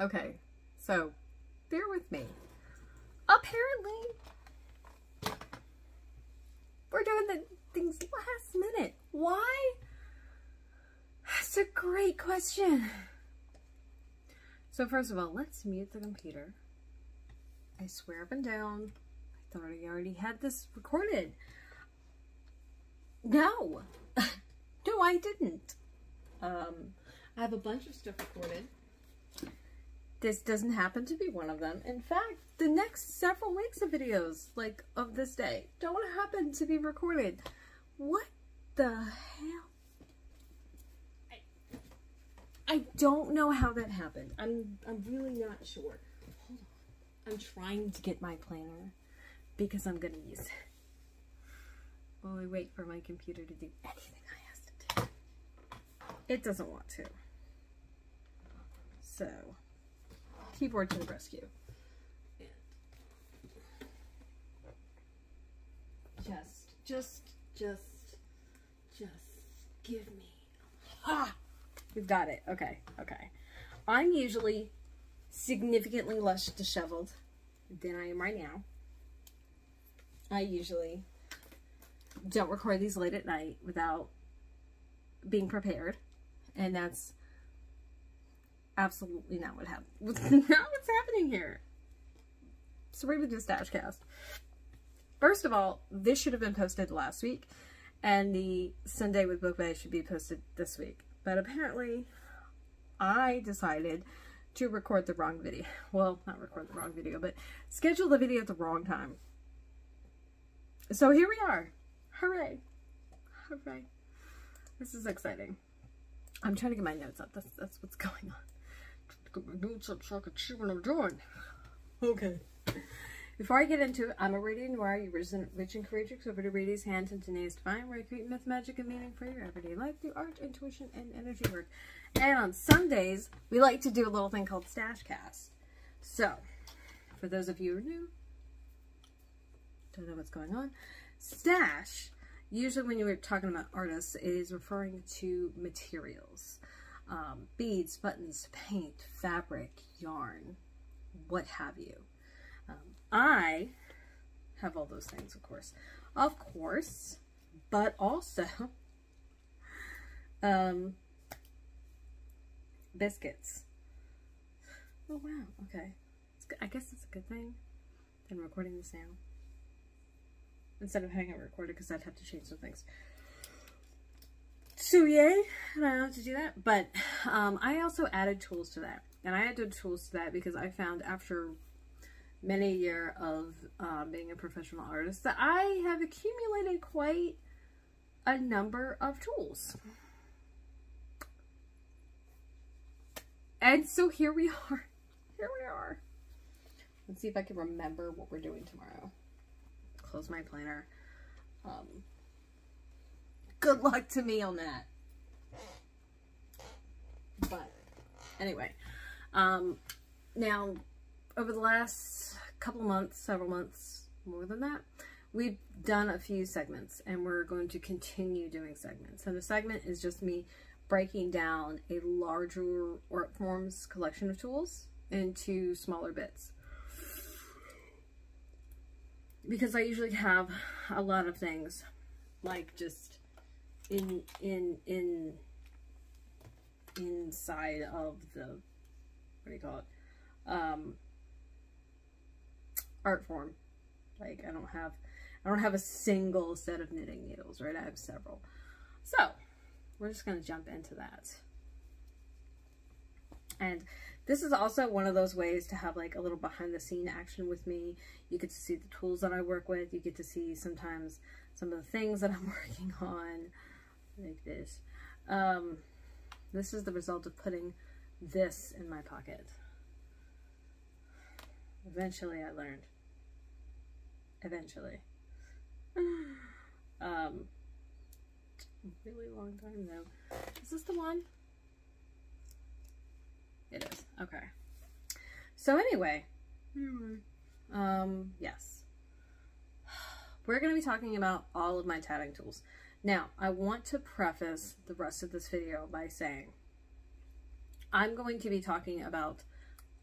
Okay, so bear with me. Apparently, we're doing the things last minute. Why? That's a great question. So first of all, let's mute the computer. I swear up and down, I thought I already had this recorded. No. No, I didn't. I have a bunch of stuff recorded. This doesn't happen to be one of them. In fact, the next several weeks of videos, like of this day, don't happen to be recorded. What the hell? I don't know how that happened. I'm really not sure. Hold on. I'm trying to get my planner because I'm gonna use it while I wait for my computer to do anything I asked it to. It doesn't want to. So, keyboard to the rescue. And just give me. Ah! We've got it. Okay, okay. I'm usually significantly less disheveled than I am right now. I usually don't record these late at night without being prepared. And that's absolutely not what happened. Not what's happening here. So we're going to do a stash cast. First of all, this should have been posted last week. And the Sunday with Book Bay should be posted this week. But apparently, I decided to record the wrong video. Well, not record the wrong video, but schedule the video at the wrong time. So here we are. Hooray. Hooray. This is exciting. I'm trying to get my notes up. That's what's going on. Get my notes up so I can see what I'm doing. Okay. Before I get into it, I'm a radiant noir, your resident rich and courageous, over to radius, hands and tenacious divine, where I create myth, magic, and meaning for your everyday life through art, intuition, and energy work. And on Sundays, we like to do a little thing called Stash Cast. So, for those of you who are new, don't know what's going on, stash, usually when you're talking about artists, is referring to materials. Beads, buttons, paint, fabric, yarn, what have you. I have all those things, of course, but also biscuits. Oh wow, okay. I guess it's a good thing. I'm recording this now instead of having it recorded because I'd have to change some things. So yay, and I don't have to do that. But I also added tools to that, and I added tools to that because I found after many years of being a professional artist that I have accumulated quite a number of tools. And so here we are. Here we are. Let's see if I can remember what we're doing tomorrow. Close my planner. Good luck to me on that. But anyway, now over the last couple months, several months, more than that, we've done a few segments and we're going to continue doing segments. And the segment is just me breaking down a larger art forms collection of tools into smaller bits. Because I usually have a lot of things like just inside of the, what do you call it? Art form. Like I don't have a single set of knitting needles, right? I have several. So we're just going to jump into that. And this is also one of those ways to have like a little behind the scene action with me. You get to see the tools that I work with. You get to see sometimes some of the things that I'm working on, like this. This is the result of putting this in my pocket. Eventually I learned. Eventually. Really long time though. Is this the one? It is. Okay. So anyway, yes. We're going to be talking about all of my tatting tools. Now, I want to preface the rest of this video by saying I'm going to be talking about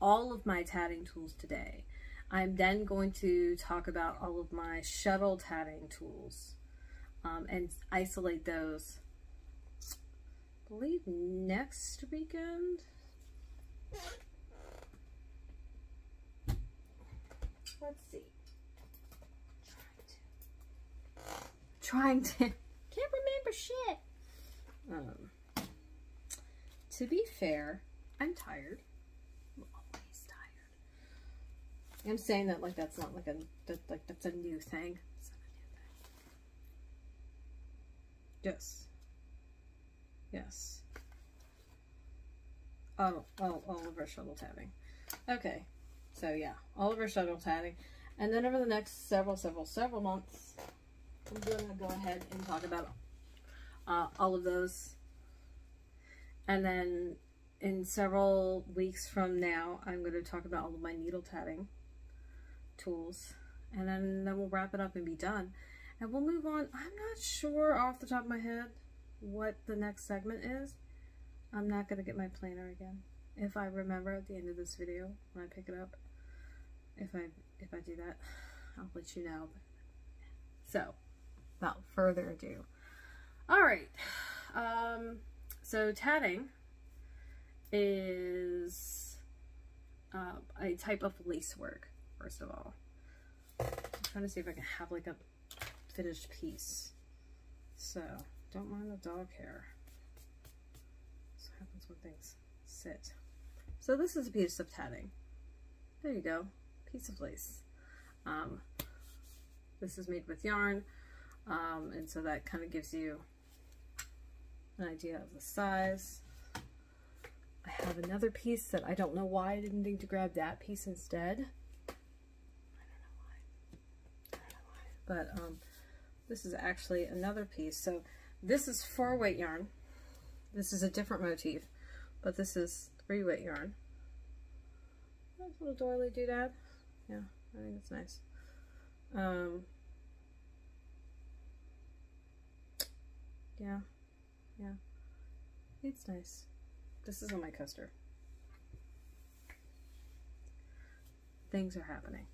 all of my tatting tools today. I'm then going to talk about all of my shuttle tatting tools and isolate those, I believe, next weekend. Let's see. Trying to can't remember shit. To be fair, I'm tired. I'm always tired. I'm saying that like that's not like that's a new thing. It's not a new thing. Yes. Yes. Oh, all of our shuttle tatting. Okay. So yeah, all of our shuttle tatting. And then over the next several months, I'm gonna go ahead and talk about all of those. And then in several weeks from now, I'm going to talk about all of my needle tatting tools. And then we'll wrap it up and be done. And we'll move on. I'm not sure off the top of my head what the next segment is. I'm not going to get my planner again. If I remember at the end of this video when I pick it up, if I do that, I'll let you know. So, without further ado. All right. So tatting is a type of lace work, first of all. I'm trying to see if I can have like a finished piece. So, don't mind the dog hair. That's what happens when things sit. So this is a piece of tatting. There you go. Piece of lace. This is made with yarn. And so that kind of gives you an idea of the size. I have another piece that I don't know why I didn't think to grab that piece instead. I don't know why. But this is actually another piece. So this is 4-weight yarn. This is a different motif, but this is 3-weight yarn. Nice little doily doodad. Yeah, I think it's nice. Yeah, it's nice. This is on my coaster. Things are happening.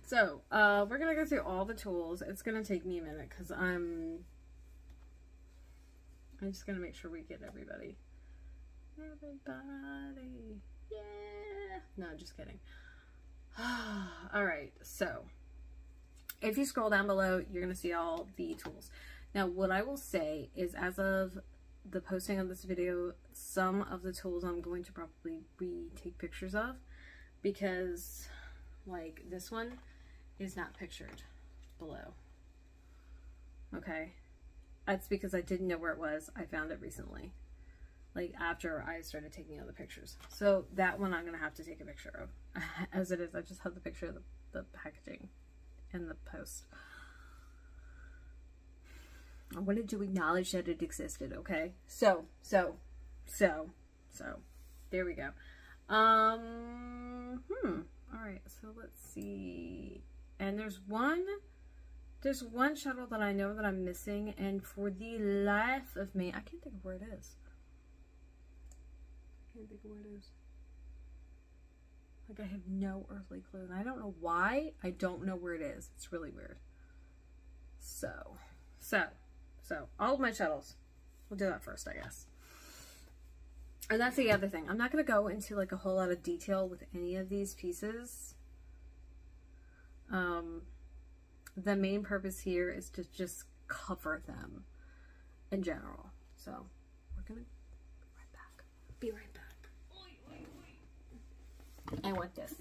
So, we're gonna go through all the tools. It's gonna take me a minute because I'm just gonna make sure we get everybody. Everybody, yeah. No, just kidding. All right, so if you scroll down below, you're gonna see all the tools. Now, what I will say is, as of the posting of this video, some of the tools I'm going to probably retake pictures of, because like this one is not pictured below. Okay, that's because I didn't know where it was. I found it recently, like after I started taking other pictures. So that one I'm gonna have to take a picture of. As it is, I just have the picture of the packaging and the post. I wanted to acknowledge that it existed, okay? So, there we go. All right, so let's see. And there's one shuttle that I know that I'm missing, and for the life of me, I can't think of where it is. Like, I have no earthly clue, and I don't know why. I don't know where it is. It's really weird. So, all of my shuttles. We'll do that first, I guess. And that's the other thing. I'm not going to go into like a whole lot of detail with any of these pieces. The main purpose here is to just cover them in general. So we're going to be right back. I want this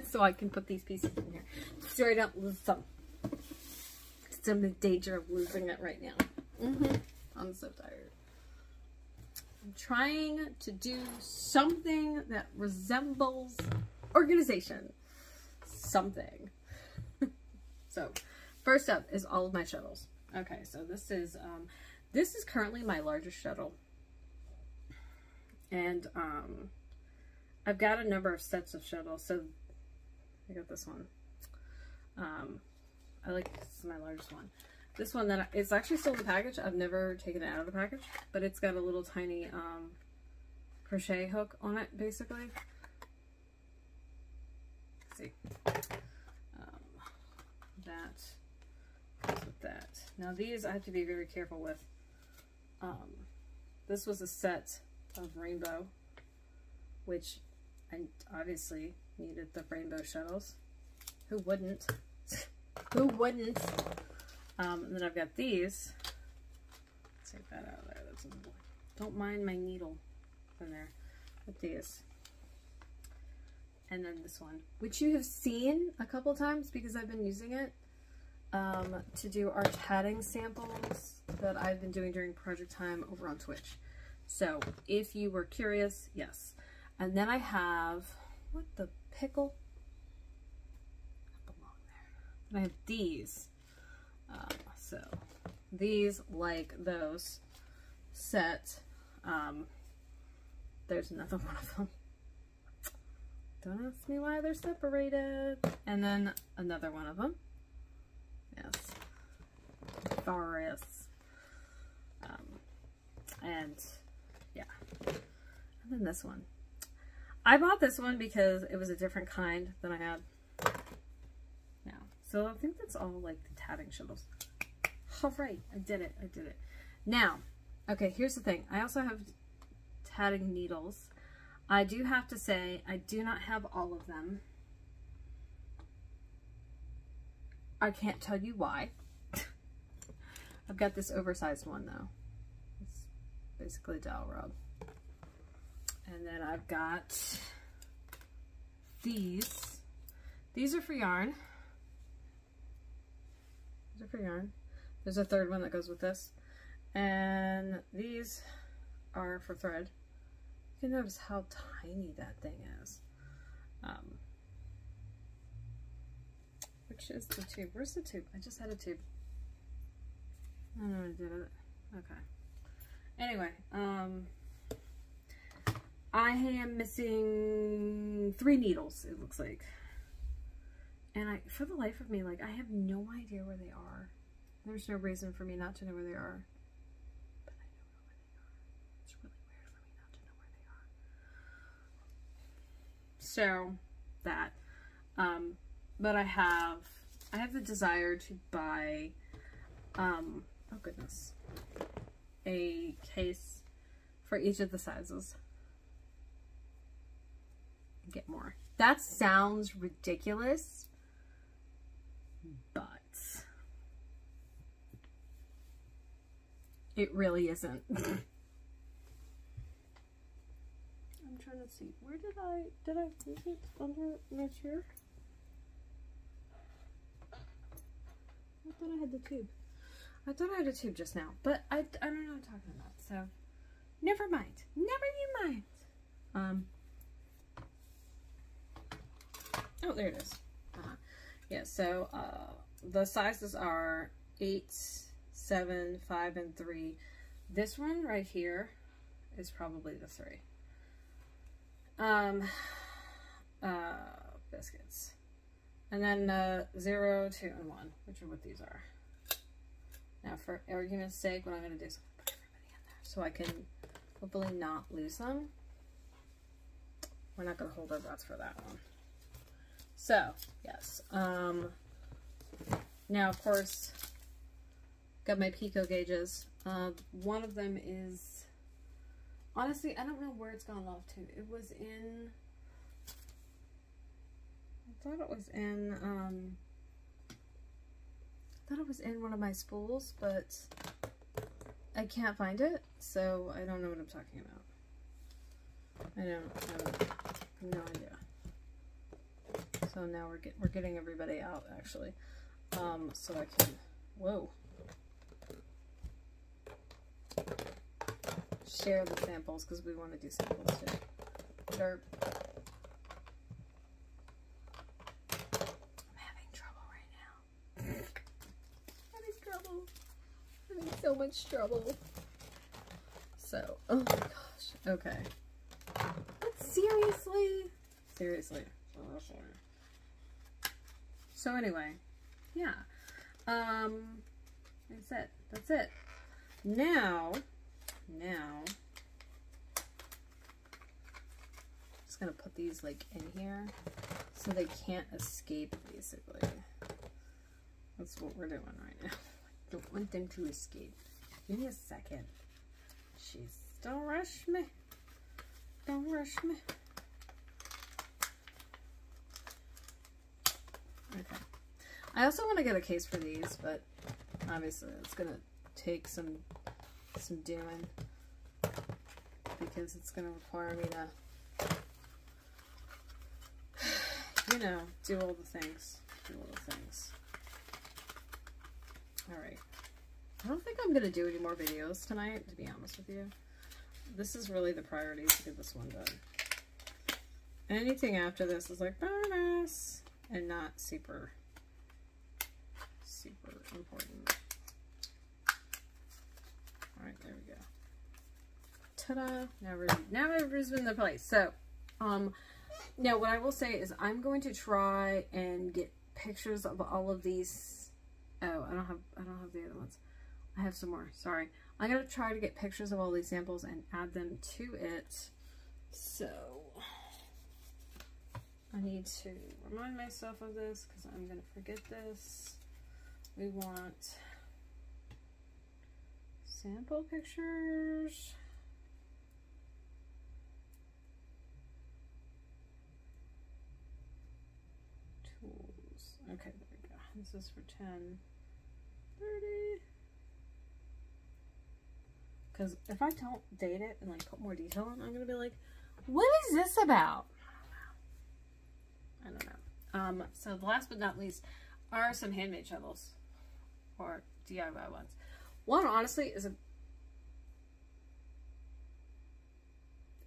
so I can put these pieces in here so I don't lose some. I'm in danger of losing it right now. I'm so tired. I'm trying to do something that resembles organization. Something. So, first up is all of my shuttles. Okay, so this is currently my largest shuttle. And I've got a number of sets of shuttles. So I got this one. I like this is my largest one. This one that it's actually still in the package. I've never taken it out of the package, but it's got a little tiny crochet hook on it, basically. Let's see. That goes with that. Now these I have to be very careful with. This was a set of rainbow, which I obviously needed the rainbow shuttles. Who wouldn't? Who wouldn't? And then I've got these. Take that out of there. That's don't mind my needle in there with these. And then this one, which you have seen a couple times because I've been using it to do our tatting samples that I've been doing during project time over on Twitch. So if you were curious, yes. And then I have, what the pickle? Belong there. And I have these. So these, like those, set. There's another one of them. Don't ask me why they're separated. And then another one of them. Yes. Varus. And yeah. And then this one. I bought this one because it was a different kind than I had now. So I think that's all like the tatting shuttles. All right, I did it. I did it. Now, okay, here's the thing. I also have tatting needles. I do have to say, I do not have all of them. I can't tell you why. I've got this oversized one though. It's basically a dowel rod. And then I've got these. These are for yarn. These are for yarn. There's a third one that goes with this. And these are for thread. You can notice how tiny that thing is. Which is the tube? Where's the tube? I just had a tube. I don't know what I did with it. Okay. Anyway, I am missing 3 needles, it looks like. And for the life of me, like, I have no idea where they are. There's no reason for me not to know where they are. But I don't know where they are. It's really weird for me not to know where they are. So, that. But I have the desire to buy, oh goodness, a case for each of the sizes. Get more. That sounds ridiculous, but it really isn't. I'm trying to see. Where did I lose it under my chair? I thought I had the tube. I thought I had a tube just now, but I don't know what I'm talking about, so never mind. Never you mind. Oh, there it is. Yeah, so the sizes are 8, 7, 5, and 3. This one right here is probably the 3. Biscuits. And then 0, 2, and 1, which are what these are. Now, for argument's sake, what I'm going to do is put everybody in there so I can hopefully not lose them. We're not going to hold our breath for that one. So, yes. Now, of course, got my Pico gauges. One of them is, honestly, I don't know where it's gone off to. It was in, I thought it was in one of my spools, but I can't find it, so I don't know what I'm talking about. I have no idea. So now we're getting everybody out, actually. So I can, whoa, share the samples because we want to do samples too. Derp. I'm having trouble right now. Having trouble. Having so much trouble. So, oh my gosh. Okay. But seriously. So anyway, yeah. That's it. Now, just gonna put these like in here so they can't escape, basically. That's what we're doing right now. I don't want them to escape. Give me a second. Jeez, don't rush me. Don't rush me. Okay. I also want to get a case for these, but obviously it's gonna take some doing because it's gonna require me to, you know, do all the things. All right. I don't think I'm gonna do any more videos tonight, to be honest with you. This is really the priority, to get this one done. Anything after this is like bonus and not super important. All right, there we go. Ta-da! Now everybody's in their place. So, now what I will say is I'm going to try and get pictures of all of these. Oh, I don't have the other ones. I have some more. Sorry. I'm gonna try to get pictures of all these samples and add them to it. So I need to remind myself of this because I'm gonna forget this. We want sample pictures. Tools. Okay, there we go. This is for 10/30. Because if I don't date it and like put more detail on, I'm gonna be like, what is this about? I don't know. So the last but not least are some handmade shuttles or DIY ones. One honestly is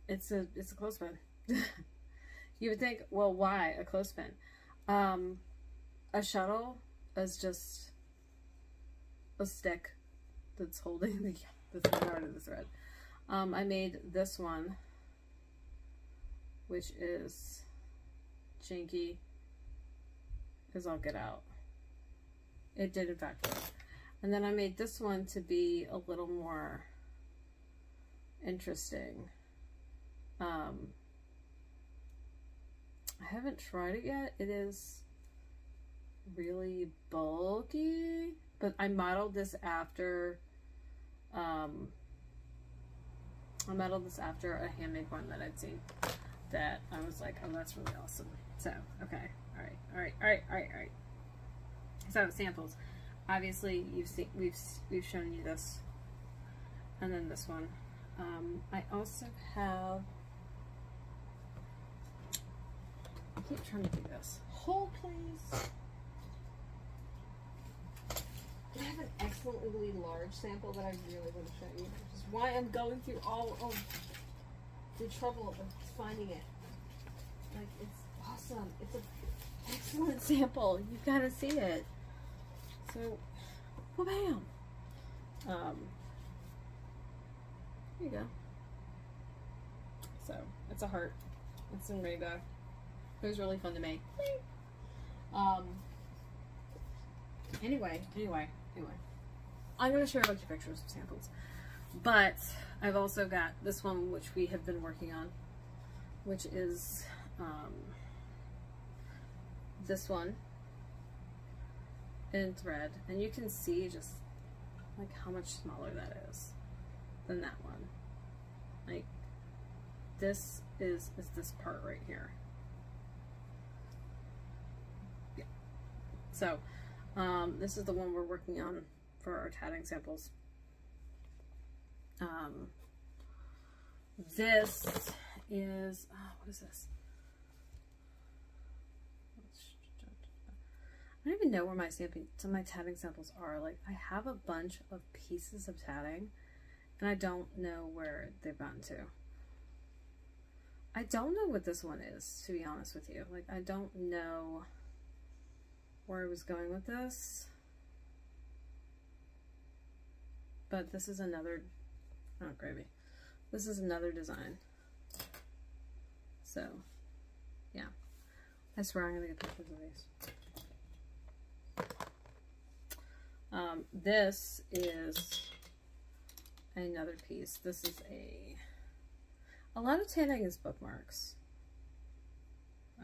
it's a clothespin. You would think, well, why a clothespin? A shuttle is just a stick that's holding the yarn of the thread. I made this one, which is janky as all get out. It did in fact work. And then I made this one to be a little more interesting. I haven't tried it yet. It is really bulky, but I modeled this after a handmade one that I'd seen that I was like, oh, that's really awesome. So, okay. All right. So samples. Obviously you've seen, we've shown you this. And then this one. I also have, I keep trying to do this. Hold please. I have an excellently large sample that I really want to show you, which is why I'm going through all of the trouble of finding it. Like, it's awesome. It's an excellent sample. You've got to see it. So, well, bam. Here you go. So, it's a heart. It's in rainbow. It was really fun to make. Anyway. I'm going to share a bunch of pictures of samples. But I've also got this one, which we have been working on, which is this one in thread. And you can see just like how much smaller that is than that one. Like, this is this part right here. Yeah. So, this is the one we're working on for our tatting samples. This is, what is this? I don't even know where my tatting samples are. Like, I have a bunch of pieces of tatting, and I don't know where they've gotten to. I don't know what this one is, to be honest with you. Like, I don't know where I was going with this. But this is another, oh gravy. This is another design. So, yeah. I swear I'm gonna get pictures of these. This is another piece. This is a lot of tatting is bookmarks.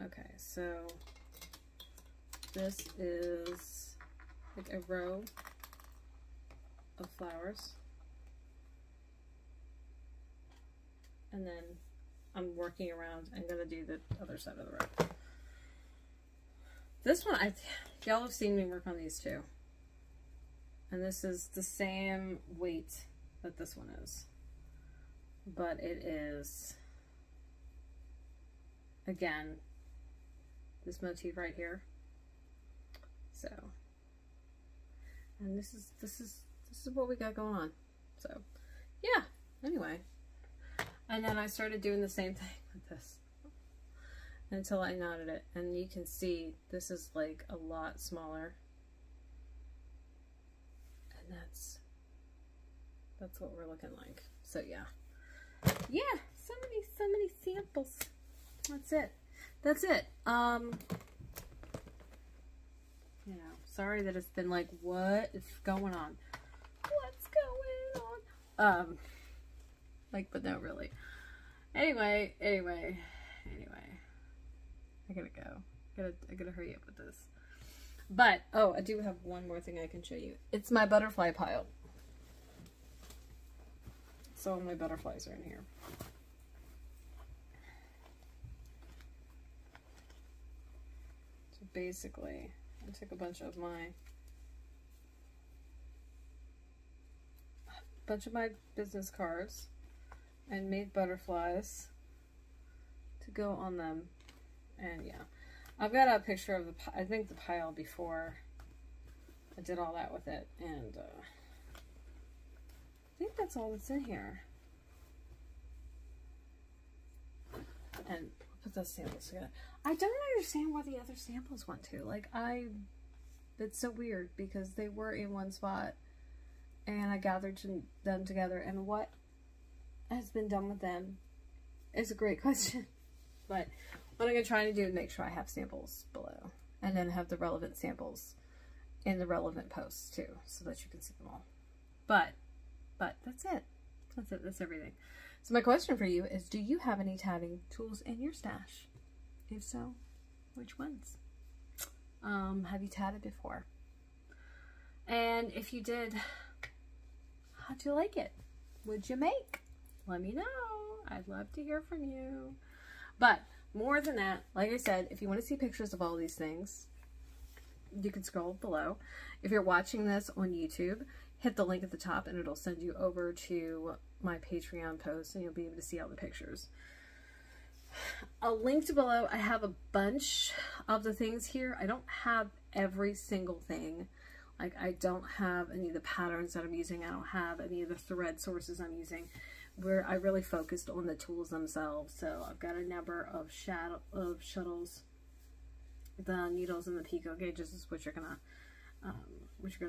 Okay, so this is like a row of flowers. And then I'm working around. I'm going to do the other side of the row. This one, y'all have seen me work on these too. And this is the same weight that this one is. But it is, again, this motif right here. So, and this is what we got going on. So, yeah, anyway. And then I started doing the same thing with this until I knotted it. And you can see this is like a lot smaller. And that's what we're looking like. So yeah. Yeah, so many samples. That's it. You know, sorry that it's been like, what is going on? What's going on? Like, but no, really. Anyway. I gotta go. I gotta hurry up with this. But, oh, I do have one more thing I can show you. It's my butterfly pile. So all my butterflies are in here. So basically, I took a bunch of my business cards and made butterflies to go on them. And yeah, I've got a picture of I think the pile before I did all that with it. And I think that's all that's in here. And I'll put those samples together. I don't understand where the other samples went to. Like, it's so weird because they were in one spot and I gathered them together, and what has been done with them is a great question. But what I'm going to try to do is make sure I have samples below, and then have the relevant samples in the relevant posts too, so that you can see them all. But that's it. That's everything. So my question for you is, do you have any tatting tools in your stash? If so, which ones? Have you tatted before? And if you did, how'd you like it? What'd you make? Let me know. I'd love to hear from you. But more than that, like I said, if you want to see pictures of all these things, you can scroll below. If you're watching this on YouTube, hit the link at the top and it'll send you over to my Patreon post and you'll be able to see all the pictures. I'll link to below. I have a bunch of the things here. I don't have every single thing. Like, I don't have any of the patterns that I'm using. I don't have any of the thread sources I'm using, where I really focused on the tools themselves. So I've got a number of shuttles, the needles, and the picot gauges is what you're gonna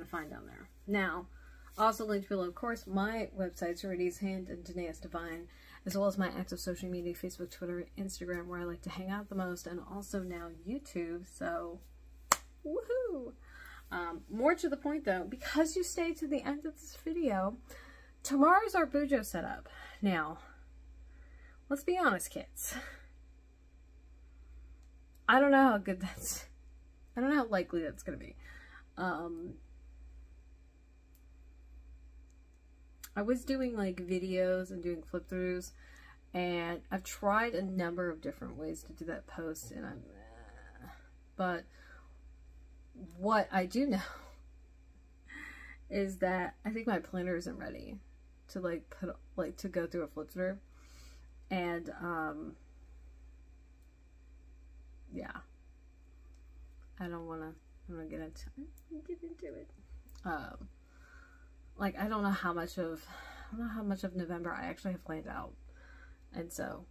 find down there. Now, also linked below, of course, my websites, Radia's Hand and Danae's Divine, as well as my active social media, Facebook, Twitter, Instagram, where I like to hang out the most, and also now YouTube. So, woohoo! More to the point though, because you stayed to the end of this video, tomorrow's our Bujo setup. Now, let's be honest, kids. I don't know how good that's, I don't know how likely that's going to be. I was doing like videos and doing flip throughs, and I've tried a number of different ways to do that post, and but what I do know is that I think my planner isn't ready to to go through a flip through, and yeah, I don't want to get into it. Like, I don't know how much of November I actually have planned out, and so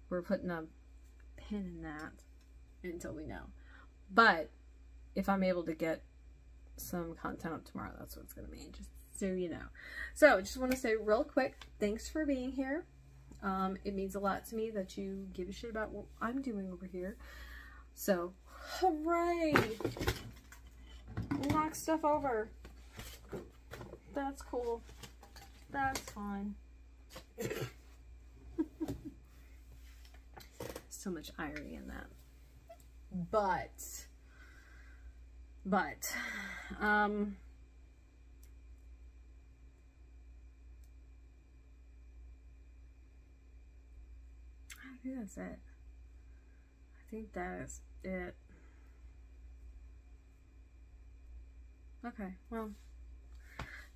we're putting a pin in that until we know. But if I'm able to get some content up tomorrow, that's what it's going to be, just so you know. So just want to say real quick, thanks for being here. It means a lot to me that you give a shit about what I'm doing over here. So, hooray! Knock stuff over. That's cool. That's fine. So much irony in that. But, I think that's it. I think that is it. Okay, well,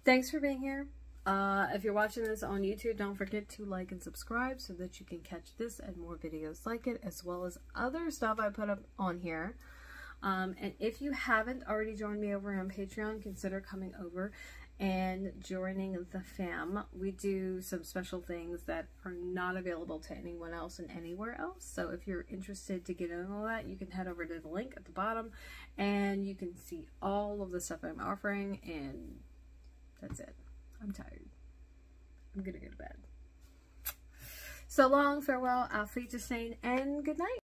thanks for being here. If you're watching this on YouTube, don't forget to like and subscribe so that you can catch this and more videos like it, as well as other stuff I put up on here. And if you haven't already joined me over on Patreon, consider coming over and joining the fam. We do some special things that are not available to anyone else and anywhere else. So if you're interested to get in all that, you can head over to the link at the bottom and you can see all of the stuff I'm offering, and that's it. I'm tired. I'm gonna go to bed. So long, farewell, auf Wiedersehen, and good night.